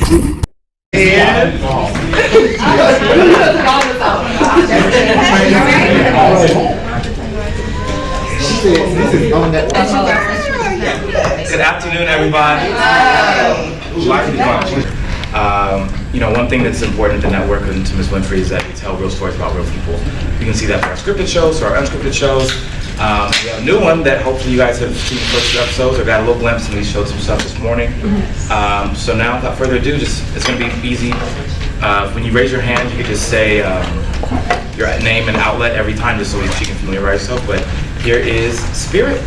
Good afternoon, everybody. One thing that's important to network and to Ms. Winfrey is that we tell real stories about real people. You can see that for our scripted shows, for our unscripted shows. We have a new one that hopefully you guys have seen the first few episodes or got a little glimpse, and we showed some stuff this morning. So now, without further ado, it's going to be easy. When you raise your hand, you can just say your name and outlet every time, just so she can familiarize herself. But here is Spirit.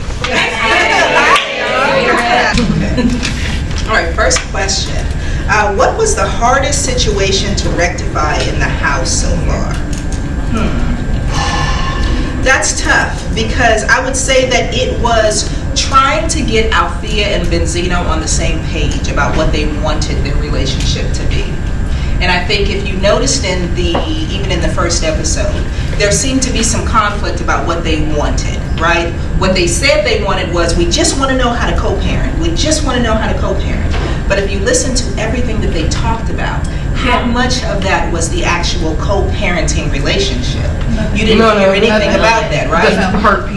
All right, first question. What was the hardest situation to rectify in the house so far? That's tough, because I would say that it was trying to get Althea and Benzino on the same page about what they wanted their relationship to be. And I think if you noticed even in the first episode, there seemed to be some conflict about what they wanted, right? What they said they wanted was, we just want to know how to co-parent. We just want to know how to co-parent. But if you listen to everything that they talked about, how much of that was the actual co-parenting relationship? You didn't hear anything about that, right?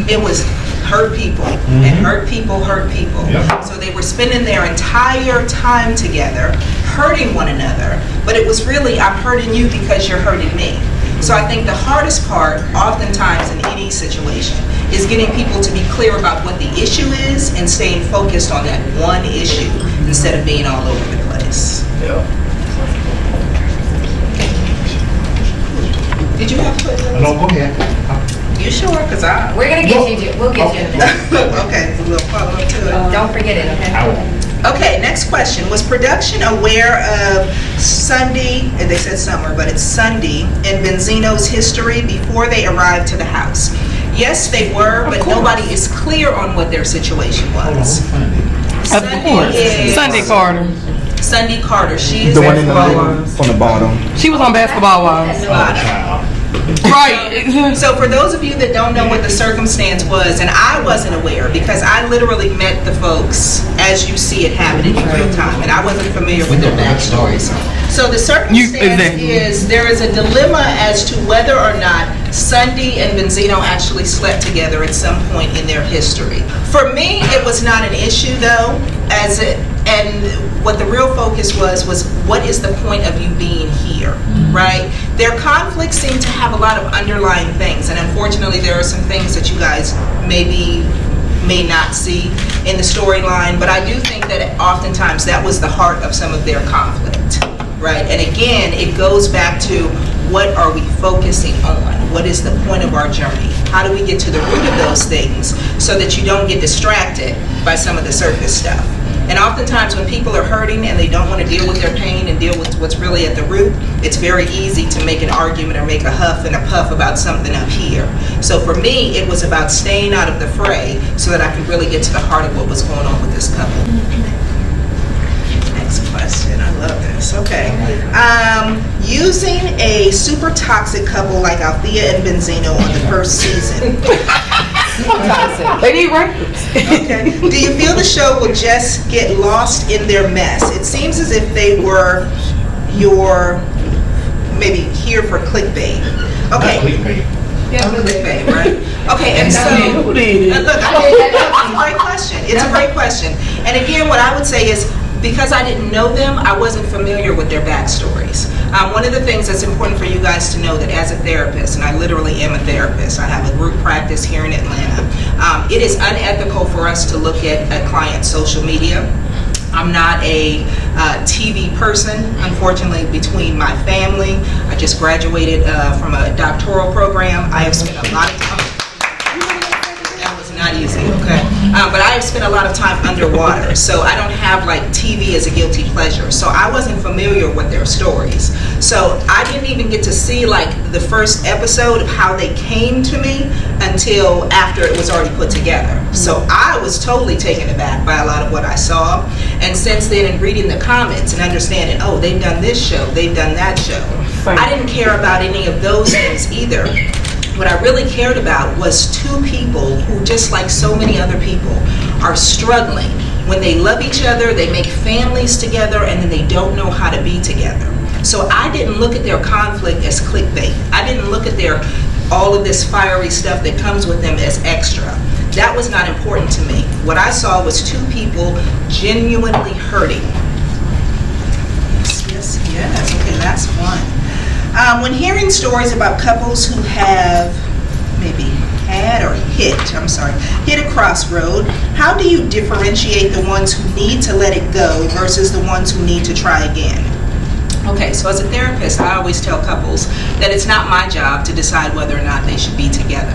It was hurt people, and hurt people hurt people. Yep. So they were spending their entire time together, hurting one another, but it was really, I'm hurting you because you're hurting me. So I think the hardest part, oftentimes in any situation, is getting people to be clear about what the issue is and staying focused on that one issue instead of being all over the place. Yeah. Did you have questions? No, go ahead. You sure? Because we're going to get you. We'll get you in a minute. Okay, so we'll follow up to it. Don't forget it, okay? Okay, next question. Was production aware of Sunday, and they said Summer, but it's Sunday, and Benzino's history before they arrived to the house? Yes, they were, but nobody is clear on what their situation was. Sunday Carter. Sunday Carter. She is The one in the middle, on the bottom. She was on Basketball Wives. Right. So for those of you that don't know what the circumstance was, and I wasn't aware because I literally met the folks as you see it happening in real time, and I wasn't familiar with their backstories. So the circumstance is there is a dilemma as to whether or not Sunday and Benzino actually slept together at some point in their history. For me, it was not an issue though, and what the real focus was what is the point of you being here, right? Their conflicts seem to have a lot of underlying things, and unfortunately there are some things that you guys may not see in the storyline, but I do think that oftentimes that was the heart of some of their conflict, right? And again, it goes back to what are we focusing on? What is the point of our journey? How do we get to the root of those things so that you don't get distracted by some of the surface stuff? And oftentimes when people are hurting and they don't want to deal with their pain and deal with what's really at the root, it's very easy to make an argument or make a huff and a puff about something up here. So for me, it was about staying out of the fray so that I could really get to the heart of what was going on with this couple. Next question. I love this. Okay. Using a super toxic couple like Althea and Benzino on the first season. They need records. Okay. Do you feel the show will just get lost in their mess? It seems as if they were maybe here for clickbait. Okay. Yeah, clickbait, right? Okay, and so look, it's a great question. It's a great question. And again, what I would say is, because I didn't know them, I wasn't familiar with their backstories. One of the things that's important for you guys to know that as a therapist, and I literally am a therapist, I have a group practice here in Atlanta, it is unethical for us to look at a client's social media. I'm not a TV person, unfortunately, between my family. I just graduated from a doctoral program. I have spent a lot of time. That was not easy, okay? But I have spent a lot of time underwater, so I don't have like TV as a guilty pleasure. So I wasn't familiar with their stories. So I didn't even get to see like the first episode of how they came to me until after it was already put together. So I was totally taken aback by a lot of what I saw. And since then, in reading the comments and understanding, oh, they've done this show, they've done that show, I didn't care about any of those things either. What I really cared about was two people who, just like so many other people, are struggling When they love each other, they make families together, and then they don't know how to be together. So I didn't look at their conflict as clickbait. I didn't look at all of this fiery stuff that comes with them as extra. That was not important to me. What I saw was two people genuinely hurting. Yes. Okay, that's one. When hearing stories about couples who have maybe hit a crossroad, how do you differentiate the ones who need to let it go versus the ones who need to try again? Okay, so as a therapist, I always tell couples that it's not my job to decide whether or not they should be together.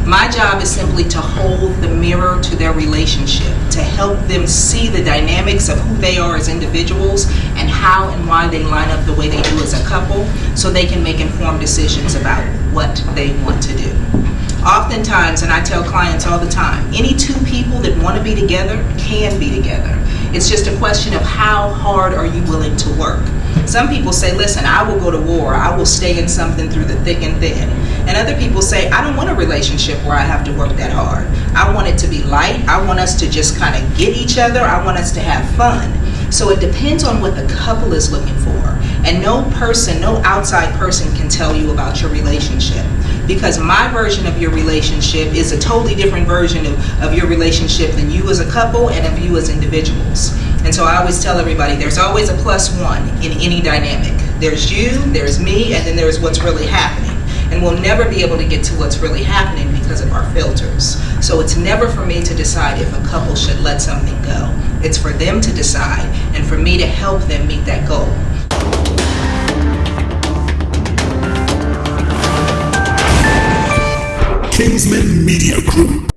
My job is simply to hold the mirror to their relationship, to help them see the dynamics of who they are as individuals and how and why they line up the way they do as a couple, so they can make informed decisions about what they want to do. Oftentimes, and I tell clients all the time, any two people that want to be together can be together. It's just a question of how hard are you willing to work. Some people say, listen, I will go to war, I will stay in something through the thick and thin. And other people say, I don't want a relationship where I have to work that hard. I want it to be light, I want us to just kind of get each other, I want us to have fun. So it depends on what the couple is looking for. And no outside person can tell you about your relationship. Because my version of your relationship is a totally different version of your relationship than you as a couple and of you as individuals. And so I always tell everybody there's always a +1 in any dynamic. There's you, there's me, and then there's what's really happening. And we'll never be able to get to what's really happening because of our filters. So it's never for me to decide if a couple should let something go. It's for them to decide and for me to help them meet that goal. Kingsman Media Group.